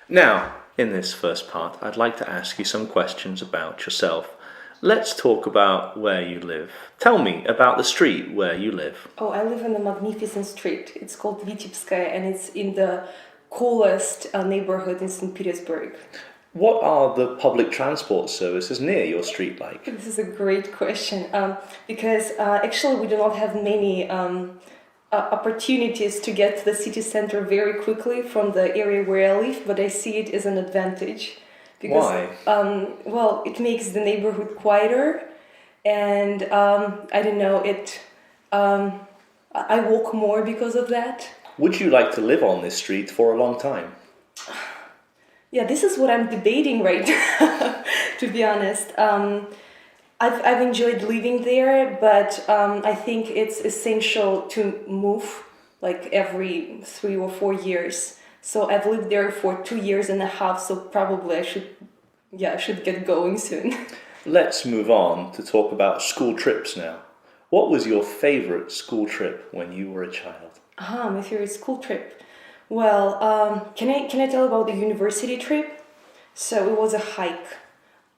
Now, in this first part, I'd like to ask you some questions about yourself. Let's talk about where you live. Tell me about the street where you live. Oh, I live in a magnificent street. It's called Vitebskaya, and it's in the coolest neighborhood in St. Petersburg. What are the public transport services near your street like? This is a great question because actually we do not have many opportunities to get to the city center very quickly from the area where I live, but I see it as an advantage. Because, Why? Well, it makes the neighborhood quieter, and I don't know, I walk more because of that. Would you like to live on this street for a long time? Yeah, this is what I'm debating right now, to be honest. I've enjoyed living there, but I think it's essential to move like every 3 or 4 years. So I've lived there for 2.5 years, so probably I should get going soon. Let's move on to talk about school trips now. What was your favorite school trip when you were a child? My favorite school trip. Well, can I tell about the university trip? So it was a hike.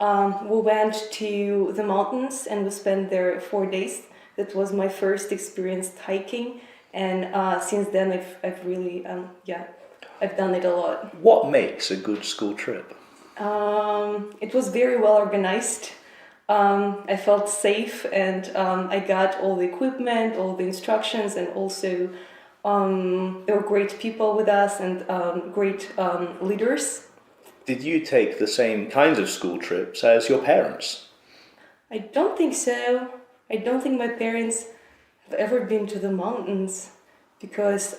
We went to the mountains and we spent there 4 days. That was my first experience hiking, and since then I've really I've done it a lot. What makes a good school trip? It was very well organized. I felt safe, and I got all the equipment, all the instructions, and also there were great people with us and great leaders. Did you take the same kinds of school trips as your parents? I don't think so. I don't think my parents have ever been to the mountains because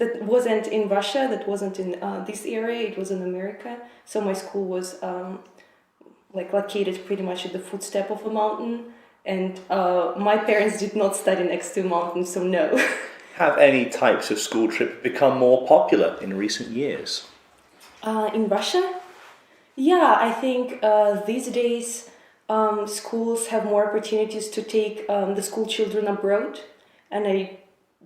that wasn't in Russia, that wasn't in this area, it was in America. So my school was located pretty much at the footstep of a mountain, and my parents did not study next to a mountain, so no. Have any types of school trip become more popular in recent years? In Russia? Yeah, I think these days schools have more opportunities to take the school children abroad, and I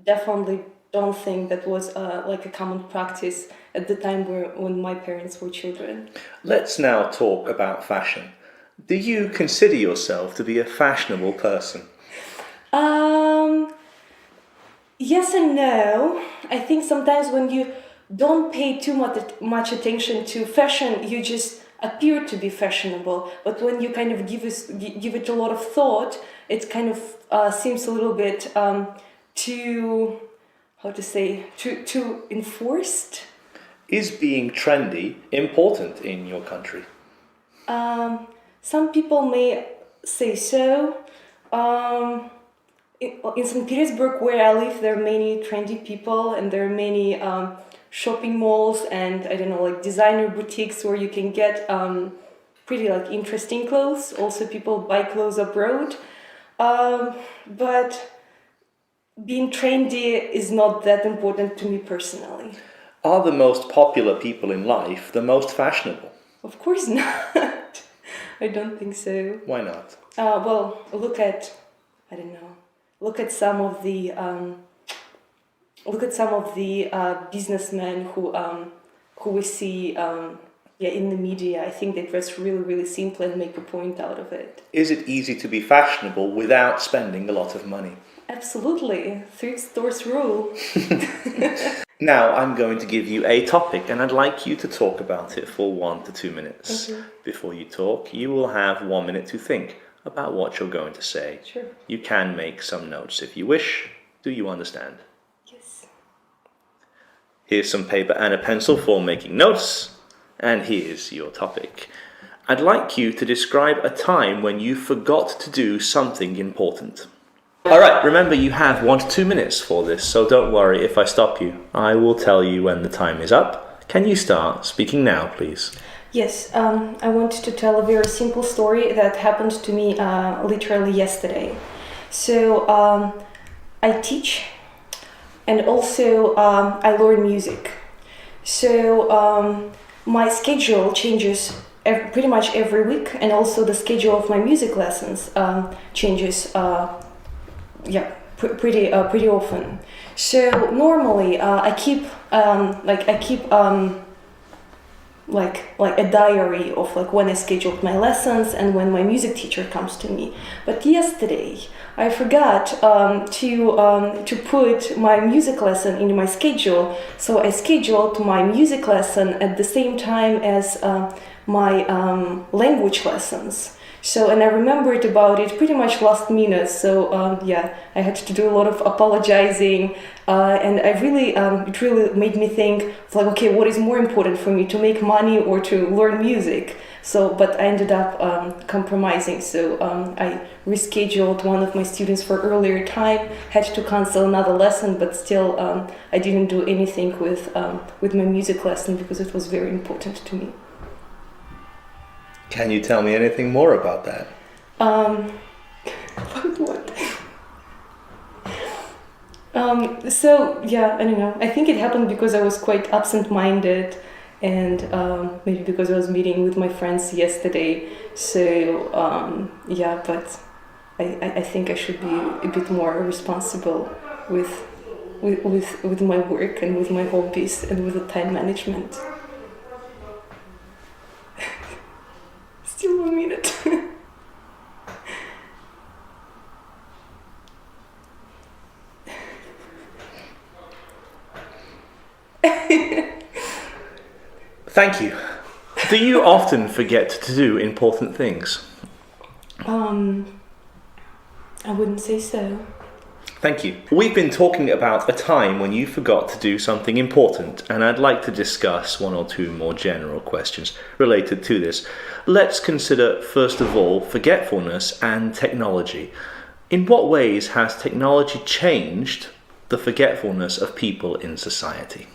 definitely don't think that was a common practice at the time when my parents were children. Let's now talk about fashion. Do you consider yourself to be a fashionable person? Yes and no. I think sometimes when you don't pay too much attention to fashion, you just appear to be fashionable. But when you kind of give it a lot of thought, it kind of seems a little bit too enforced. Is being trendy important in your country? Some people may say so. In St. Petersburg, where I live, there are many trendy people, and there are many shopping malls and designer boutiques where you can get pretty interesting clothes. Also, people buy clothes abroad, but being trendy is not that important to me personally. Are the most popular people in life the most fashionable? Of course not. I don't think so. Why not? Well, look at some of the businessmen who we see in the media. I think they dress really, really simple and make a point out of it. Is it easy to be fashionable without spending a lot of money? Absolutely. Thrift stores rule. Now I'm going to give you a topic, and I'd like you to talk about it for 1 to 2 minutes. Okay. Before you talk, you will have 1 minute to think about what you're going to say. Sure. You can make some notes if you wish. Do you understand? Yes. Here's some paper and a pencil for making notes, and here's your topic. I'd like you to describe a time when you forgot to do something important. Alright, remember you have 1 to 2 minutes for this, so don't worry if I stop you. I will tell you when the time is up. Can you start speaking now, please? Yes, I wanted to tell a very simple story that happened to me literally yesterday. So I teach, and also I learn music. So my schedule changes pretty much every week, and also the schedule of my music lessons changes pretty often. So normally I keep like a diary of like when I scheduled my lessons and when my music teacher comes to me. But yesterday I forgot to put my music lesson into my schedule, so I scheduled my music lesson at the same time as my language lessons. So, and I remembered about it pretty much last minute. So, I had to do a lot of apologizing, and I really, it really made me think, like, okay, what is more important for me, to make money or to learn music? So, but I ended up compromising. So, I rescheduled one of my students for earlier time, had to cancel another lesson, but still, I didn't do anything with my music lesson because it was very important to me. Can you tell me anything more about that? About what? So yeah, I don't know. I think it happened because I was quite absent-minded, and maybe because I was meeting with my friends yesterday. So but I think I should be a bit more responsible with my work and with my hobbies and with the time management. Still 1 minute. Thank you. Do you often forget to do important things? I wouldn't say so. Thank you. We've been talking about a time when you forgot to do something important, and I'd like to discuss one or two more general questions related to this. Let's consider, first of all, forgetfulness and technology. In what ways has technology changed the forgetfulness of people in society?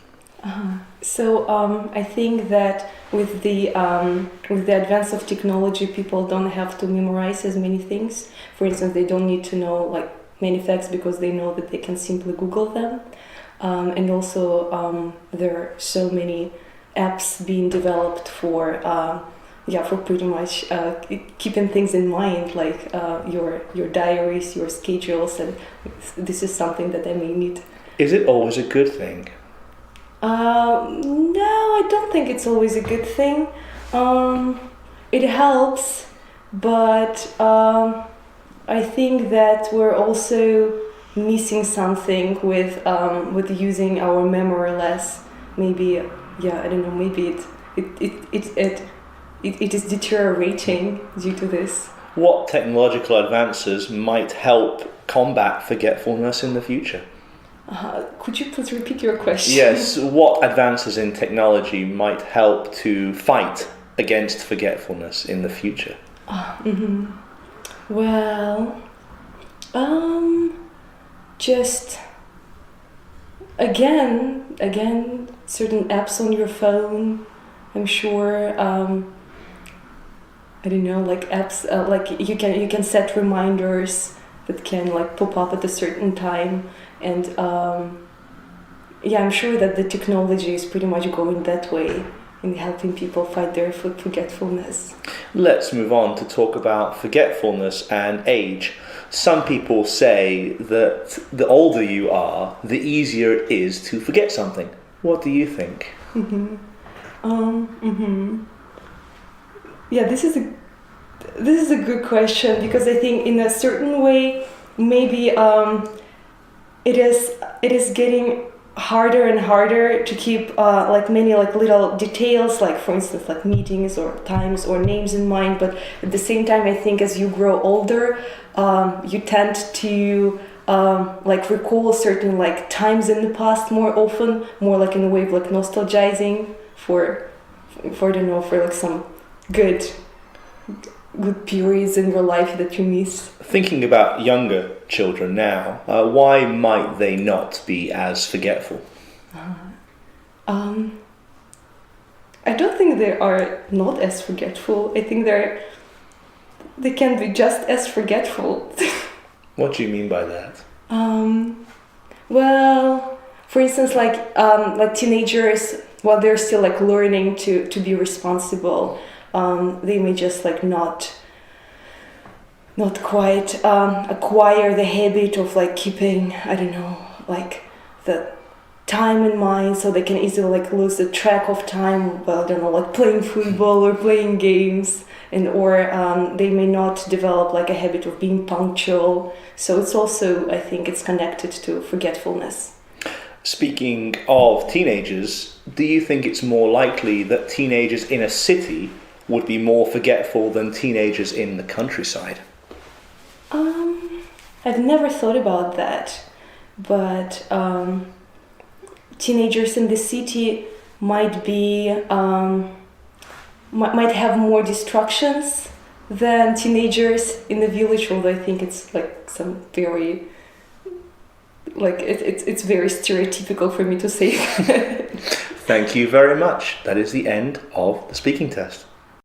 So I think that with the advance of technology, people don't have to memorize as many things. For instance, they don't need to know like many facts because they know that they can simply Google them. And also there are so many apps being developed for pretty much keeping things in mind, like your diaries, your schedules, and this is something that I may need. Is it always a good thing? No, I don't think it's always a good thing. It helps, but I think that we're also missing something with using our memory less. Maybe, I don't know. Maybe it is deteriorating due to this. What technological advances might help combat forgetfulness in the future? Could you please repeat your question? Yes, what advances in technology might help to fight against forgetfulness in the future? Well, just again, certain apps on your phone. I'm sure. I don't know, like apps, like you can set reminders that can like pop up at a certain time, and I'm sure that the technology is pretty much going that way in helping people fight their forgetfulness. Let's move on to talk about forgetfulness and age. Some people say that the older you are, the easier it is to forget something. What do you think? Yeah, this is a good question, because I think in a certain way maybe it is getting harder and harder to keep like many like little details, like for instance like meetings or times or names in mind. But at the same time, I think as you grow older, you tend to like recall certain like times in the past more often, more like in a way of like nostalgizing for I don't know, for like some good periods in your life that you miss. Thinking about younger children now, why might they not be as forgetful? I don't think they are not as forgetful. I think they can be just as forgetful. What do you mean by that? Well, for instance, like teenagers, while they're still like learning to be responsible, they may just like not quite acquire the habit of like keeping, I don't know, like the time in mind, so they can easily like lose the track of time. Well, I don't know, like playing football or playing games, and or they may not develop like a habit of being punctual. So it's also, I think, it's connected to forgetfulness. Speaking of teenagers, do you think it's more likely that teenagers in a city would be more forgetful than teenagers in the countryside? I've never thought about that, but teenagers in the city might be might have more distractions than teenagers in the village. Although I think it's like some very it's very stereotypical for me to say. Thank you very much. That is the end of the speaking test.